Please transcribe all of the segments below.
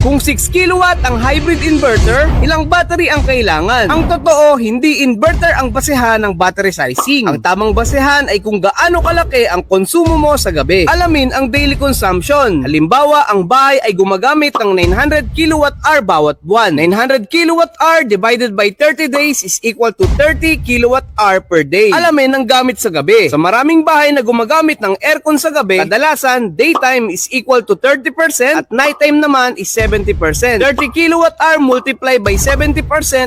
Kung 6 kilowatt ang hybrid inverter, ilang battery ang kailangan? Ang totoo, hindi inverter ang basehan ng battery sizing. Ang tamang basehan ay kung gaano kalaki ang konsumo mo sa gabi. Alamin ang daily consumption. Halimbawa, ang bahay ay gumagamit ng 900 kilowatt-hour bawat buwan. 900 kilowatt-hour divided by 30 days is equal to 30 kilowatt-hour per day. Alamin ang gamit sa gabi. Sa maraming bahay na gumagamit ng aircon sa gabi, kadalasan, daytime is equal to 30% at nighttime naman is 70%. 30 kilowatt-hour multiplied by 70%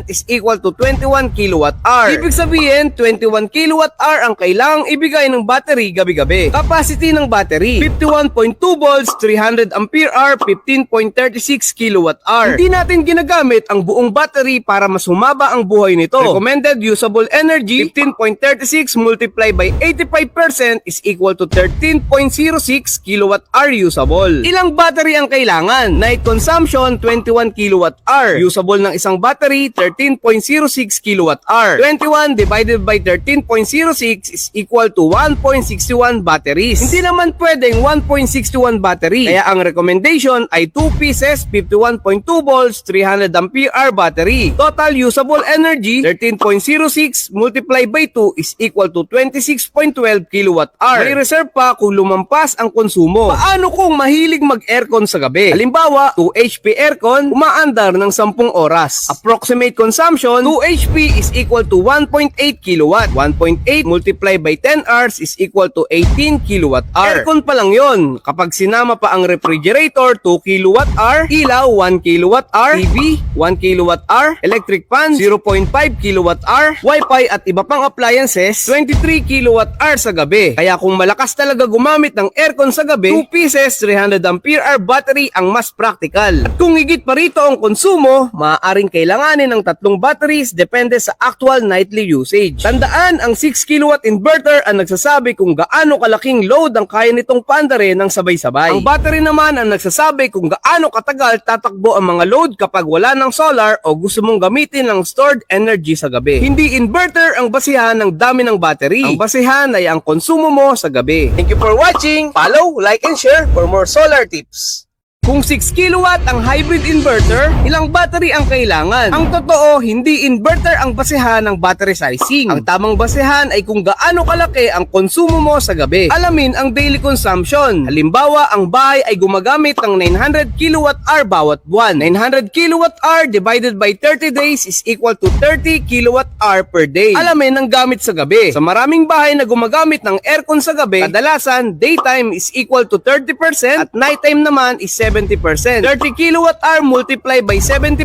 is equal to 21 kilowatt-hour. Ibig sabihin, 21 kilowatt-hour ang kailangang ibigay ng battery gabi-gabi. Capacity ng battery, 51.2 volts, 300 ampere hour, 15.36 kilowatt-hour. Hindi natin ginagamit ang buong battery para mas humaba ang buhay nito. Recommended usable energy, 15.36 multiplied by 85% is equal to 13.06 kilowatt-hour usable. Ilang battery ang kailangan? Night consumption, 21 kilowatt-hour. Usable ng isang battery, 13.06 kilowatt-hour. 21 divided by 13.06 is equal to 1.61 batteries. Hindi naman pwedeng 1.61 battery. Kaya ang recommendation ay 2 pieces, 51.2 volts, 300 ampere hour battery. Total usable energy, 13.06 multiplied by 2 is equal to 26.12 kilowatt-hour. May reserve pa kung lumampas ang konsumo. Paano kung mahilig mag-aircon sa gabi? Halimbawa, 2 HP aircon, umaandar ng 10 oras. Approximate consumption, 2 HP is equal to 1.8 kilowatt. 1.8 multiplied by 10 hours is equal to 18 kilowatt-hour. Aircon pa lang yon. Kapag sinama pa ang refrigerator, 2 kilowatt-hour, ilaw, 1 kilowatt-hour, TV, 1 kilowatt-hour, electric fan, 0.5 kilowatt-hour, wifi at iba pang appliances, 23 kilowatt-hour sa gabi. Kaya kung malakas talaga gumamit ng aircon sa gabi, 2 pieces, 300 ampere hour battery ang mas practical. At kung higit pa rito ang konsumo, maaaring kailanganin ng 3 batteries depende sa actual nightly usage. Tandaan, ang 6 kilowatt inverter ang nagsasabi kung gaano kalaking load ang kaya nitong paandarin ng sabay-sabay. Ang battery naman ang nagsasabi kung gaano katagal tatakbo ang mga load kapag wala ng solar o gusto mong gamitin ng stored energy sa gabi. Hindi inverter ang basihan ng dami ng battery. Ang basihan ay ang konsumo mo sa gabi. Thank you for watching. Follow, like, and share for more solar tips. Kung 6 kilowatt ang hybrid inverter, ilang battery ang kailangan? Ang totoo, hindi inverter ang basehan ng battery sizing. Ang tamang basehan ay kung gaano kalaki ang konsumo mo sa gabi. Alamin ang daily consumption. Halimbawa, ang bahay ay gumagamit ng 900 kilowatt-hour bawat buwan. 900 kilowatt-hour divided by 30 days is equal to 30 kilowatt-hour per day. Alamin ang gamit sa gabi. Sa maraming bahay na gumagamit ng aircon sa gabi, kadalasan, daytime is equal to 30% at nighttime naman is 70%. 30 kilowatt-hour multiplied by 70%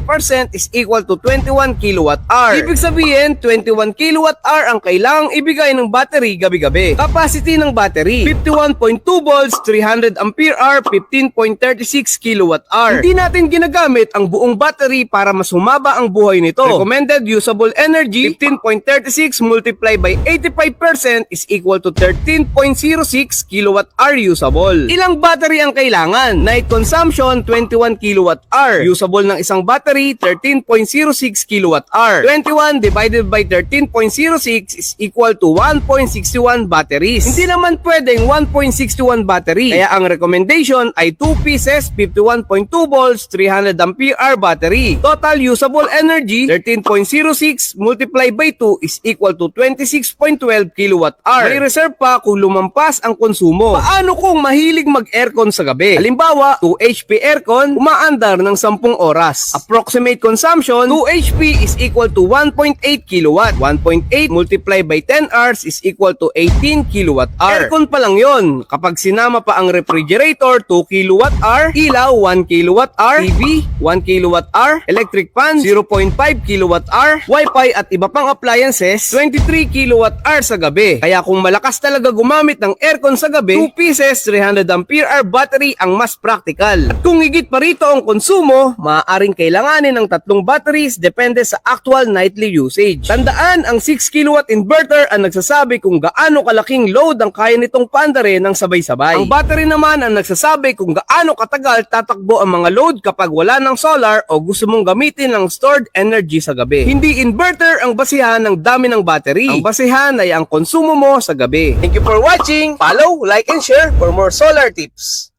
is equal to 21 kilowatt-hour. Ibig sabihin, 21 kilowatt-hour ang kailangang ibigay ng battery gabi-gabi. Capacity ng battery, 51.2 volts, 300 ampere hour, 15.36 kilowatt-hour. Hindi natin ginagamit ang buong battery para mas humaba ang buhay nito. Recommended usable energy, 15.36 multiplied by 85% is equal to 13.06 kilowatt-hour usable. Ilang battery ang kailangan? Night consumption, 21 kilowatt-hour. Usable ng isang battery, 13.06 kilowatt-hour. 21 divided by 13.06 is equal to 1.61 batteries. Hindi naman pwedeng 1.61 battery. Kaya ang recommendation ay 2 pieces, 51.2 volts, 300 ampere hour battery. Total usable energy, 13.06 multiplied by 2 is equal to 26.12 kilowatt-hour. May reserve pa kung lumampas ang konsumo. Paano kung mahilig mag-aircon sa gabi? Halimbawa, 2 HP aircon, umaandar ng 10 oras. Approximate consumption, 2 HP is equal to 1.8 kilowatt. 1.8 multiplied by 10 hours is equal to 18 kilowatt-hour. Aircon pa lang yon. Kapag sinama pa ang refrigerator, 2 kilowatt-hour, ilaw, 1 kilowatt-hour, TV, 1 kilowatt-hour, electric fan, 0.5 kilowatt-hour, wifi at iba pang appliances, 23 kilowatt-hour sa gabi. Kaya kung malakas talaga gumamit ng aircon sa gabi, 2 pieces, 300 ampere hour battery ang mas practical. At kung higit pa rito ang konsumo, maaaring kailanganin ng 3 batteries depende sa actual nightly usage. Tandaan, ang 6 kilowatt inverter ang nagsasabi kung gaano kalaking load ang kaya nitong paandarin ng sabay-sabay. Ang battery naman ang nagsasabi kung gaano katagal tatakbo ang mga load kapag wala ng solar o gusto mong gamitin ng stored energy sa gabi. Hindi inverter ang basihan ng dami ng battery. Ang basihan ay ang konsumo mo sa gabi. Thank you for watching. Follow, like, and share for more solar tips.